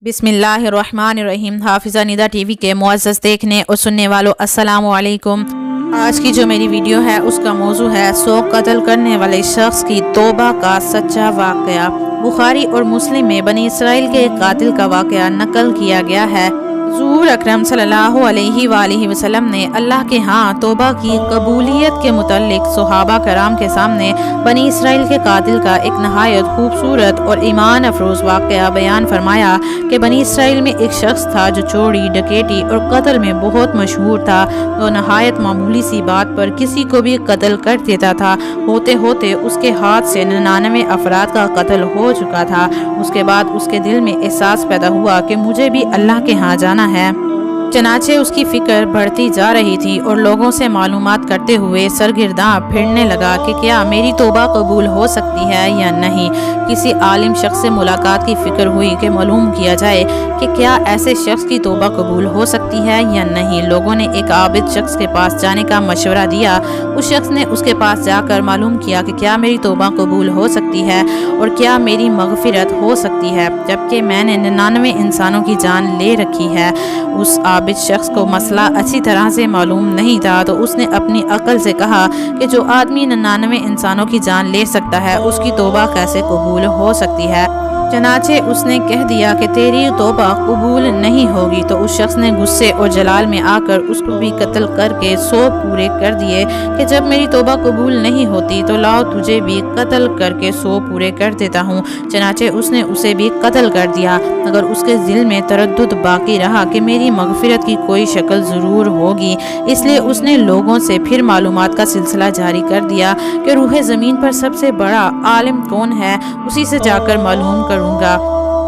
बिस्मिल्लाहिर्रहमानिर्रहीम। हाफिज़ा निदा टीवी के मुअज़्ज़ज़ देखने और सुनने वालों, अस्सलामु अलैकुम। आज की जो मेरी वीडियो है उसका मौजू है 100 कत्ल करने वाले शख्स की तौबा का सच्चा वाक़या। बुखारी और मुस्लिम में बनी इसराइल के एक कातिल का वाक़या नकल किया गया है। हुज़ूर अकरम सल्लल्लाहु अलैहि वसल्लम ने अल्लाह के यहाँ तौबा की कबूलियत के मुतल्लिक सहाबा कराम के सामने बनी इसराइल के कातिल का एक नहायत खूबसूरत और ईमान अफरोज़ वाक़या बयान फरमाया कि बनी इसराइल में एक शख्स था जो चोरी, डकैती और कत्ल में बहुत मशहूर था। वो नहायत मामूली सी बात पर किसी को भी कत्ल कर देता था। होते होते उसके हाथ से 99 अफराद का कत्ल हो चुका था। उसके बाद उसके दिल में एहसास पैदा हुआ कि मुझे भी अल्लाह के यहाँ जाना है। चनाचे उसकी फिक्र बढ़ती जा रही थी और लोगों से मालूमात करते हुए सरगिर्दां फिरने लगा कि क्या मेरी तौबा कबूल हो सकती है या नहीं। किसी आलिम शख्स से मुलाकात की फिक्र हुई कि मालूम किया जाए कि क्या ऐसे शख्स की तौबा कबूल हो सकती है या नहीं। लोगों ने एक आबिद शख्स के पास जाने का मशवरा दिया। उस शख्स ने उसके पास जाकर मालूम किया कि क्या मेरी तौबा कबूल हो सकती है और क्या मेरी मगफिरत हो सकती है, जबकि मैंने 99 इंसानों की जान ले रखी है। उस आबिद शख्स को मसला अच्छी तरह से मालूम नहीं था, तो उसने अपनी अक्ल से कहा कि जो आदमी 99 इंसानों की जान ले सकता है उसकी तौबा कैसे कबूल हो सकती है। चनाचे उसने कह दिया कि तेरी तौबा कबूल नहीं होगी। तो उस शख्स ने गुस्से और जलाल में आकर उसको भी कत्ल करके 100 पूरे कर दिए कि जब मेरी तौबा कबूल नहीं होती तो लाओ तुझे भी कत्ल करके 100 पूरे कर देता हूँ। चनाचे उसने उसे भी कत्ल कर दिया, मगर उसके दिल में तरद्दुद बाकी रहा कि मेरी मगफिरत की कोई शक्ल ज़रूर होगी। इसलिए उसने लोगों से फिर मालूमात का सिलसिला जारी कर दिया कि रूह ज़मीन पर सबसे बड़ा आलिम कौन है, उसी से जाकर मालूम करूँगा,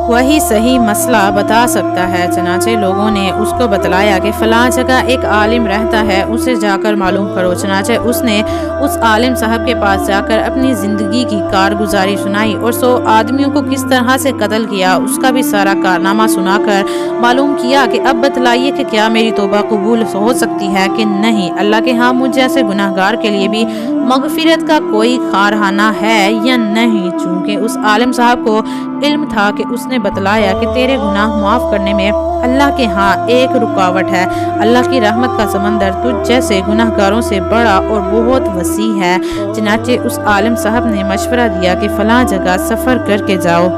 वही सही मसला बता सकता है। चनाचे लोगों ने उसको बतलाया कि फ़लाँ जगह एक आलिम रहता है, उसे जाकर मालूम करो। चनाचे उसने उस आलिम साहब के पास जाकर अपनी ज़िंदगी की कारगुजारी सुनाई और 100 आदमियों को किस तरह से कत्ल किया उसका भी सारा कारनामा सुनाकर मालूम किया कि अब बतलाइए कि क्या मेरी तौबा कबूल हो सकती है कि नहीं। अल्लाह के यहाँ मुझ जैसे गुनाहगार के लिए भी मगफिरत का कोई खारहाना है या नहीं। चूँकि उस आलिम साहब को इल्म था कि उसने बतलाया कि तेरे गुनाह माफ़ करने में अल्लाह के यहाँ एक रुकावट है। अल्लाह की रहमत का समंदर तुझ जैसे गुनाहगारों से बड़ा और बहुत वसी है। चनाचे उस आलिम साहब ने मशवरा दिया कि फ़लाँ जगह सफ़र करके जाओ,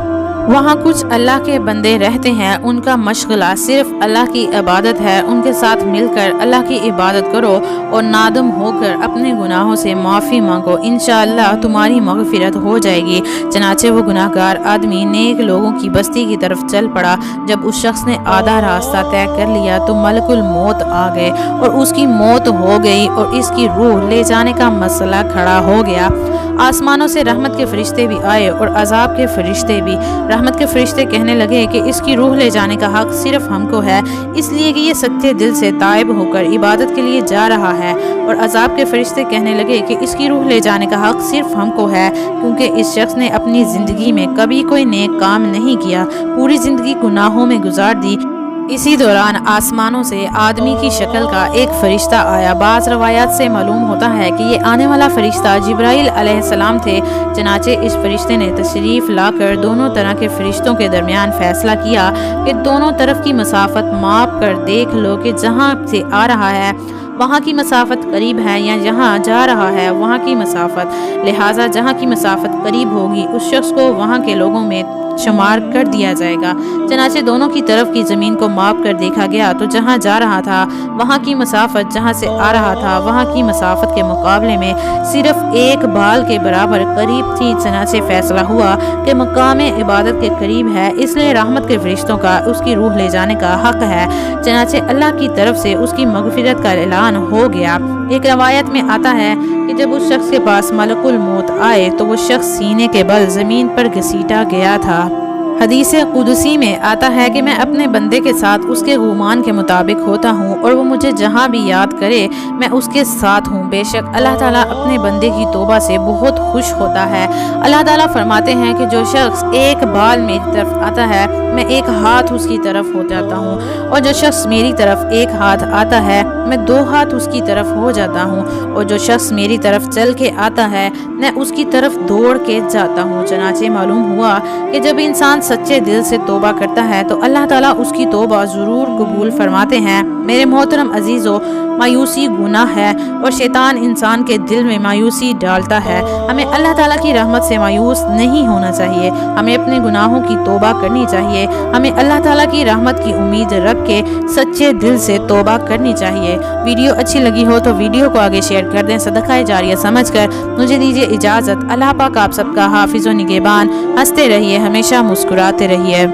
वहाँ कुछ अल्लाह के बंदे रहते हैं, उनका मशगला सिर्फ अल्लाह की इबादत है। उनके साथ मिलकर अल्लाह की इबादत करो और नादम होकर अपने गुनाहों से माफ़ी मांगो, इंशाअल्लाह तुम्हारी मगफिरत हो जाएगी। चनाचे वो गुनाहगार आदमी नेक लोगों की बस्ती की तरफ चल पड़ा। जब उस शख्स ने आधा रास्ता तय कर लिया तो मलकुल मौत आ गए और उसकी मौत हो गई और इसकी रूह ले जाने का मसला खड़ा हो गया। आसमानों से रहमत के फरिश्ते भी आए और अजाब के फरिश्ते भी। रहमत के फरिश्ते कहने लगे कि इसकी रूह ले जाने का हक सिर्फ हमको है, इसलिए कि ये सच्चे दिल से ताइब होकर इबादत के लिए जा रहा है। और अजाब के फरिश्ते कहने लगे कि इसकी रूह ले जाने का हक सिर्फ हमको है, क्योंकि इस शख्स ने अपनी ज़िंदगी में कभी कोई नेक काम नहीं किया, पूरी ज़िंदगी गुनाहों में गुजार दी। इसी दौरान आसमानों से आदमी की शक्ल का एक फरिश्ता आया। बाज़ रवायात से मालूम होता है कि ये आने वाला फरिश्ता जिब्राइल अलैहिस्सलाम थे। चनाचे इस फरिश्ते ने तशरीफ़ लाकर दोनों तरह के फरिश्तों के दरमियान फ़ैसला किया कि दोनों तरफ की मसाफत माप कर देख लो कि जहाँ से आ रहा है वहाँ की मसाफत करीब है या जहाँ जा रहा है वहाँ की मसाफत, लिहाजा जहाँ की मसाफत करीब होगी उस शख्स को वहाँ के लोगों में शुमार कर दिया जाएगा। चनाचे दोनों की तरफ की ज़मीन को माप कर देखा गया तो जहाँ जा रहा था वहाँ की मसाफत जहाँ से आ रहा था वहाँ की मसाफत के मुकाबले में सिर्फ एक बाल के बराबर करीब थी। चनाचे फैसला हुआ कि मकाम इबादत के करीब है, इसलिए रहमत के फरिश्तों का उसकी रूह ले जाने का हक है। चनाचे अल्लाह की तरफ से उसकी मगफिरत का ऐलान हो गया। एक रवायत में आता है कि जब उस शख्स के पास मलकुल मौत आए तो वो शख्स सीने के बल ज़मीन पर घसीटा गया था। हदीस कुदसी में आता है कि मैं अपने बंदे के साथ उसके गुमान के मुताबिक होता हूँ और वो मुझे जहाँ भी याद करे मैं उसके साथ हूँ। बेशक अल्लाह ताला अपने बंदे की तौबा से बहुत खुश होता है। अल्लाह ताला फरमाते हैं कि जो शख्स एक बाल मेरी तरफ आता है मैं एक हाथ उसकी तरफ हो जाता हूँ, और जो शख्स मेरी तरफ एक हाथ आता है मैं 2 हाथ उसकी तरफ हो जाता हूँ, और जो शख्स मेरी तरफ चल के आता है मैं उसकी तरफ दौड़ के जाता हूँ। चनाचे मालूम हुआ कि जब इंसान सच्चे दिल से तौबा करता है तो अल्लाह ताला उसकी तौबा ज़रूर कबूल फरमाते हैं। मेरे मोहतरम अजीज़ों, मायूसी गुनाह है और शैतान इंसान के दिल में मायूसी डालता है। हमें अल्लाह ताला की रहमत से मायूस नहीं होना चाहिए। हमें अपने गुनाहों की तौबा करनी चाहिए। हमें अल्लाह ताला की रहमत की उम्मीद रख के सच्चे दिल से तौबा करनी चाहिए। वीडियो अच्छी लगी हो तो वीडियो को आगे शेयर कर दें, सदका जारिया समझकर। मुझे दीजिए इजाज़त। अल्लाह पाक आप सबका हाफिज़ व निगहबान। हंसते रहिए, हमेशा मुस्कुराते रहिए।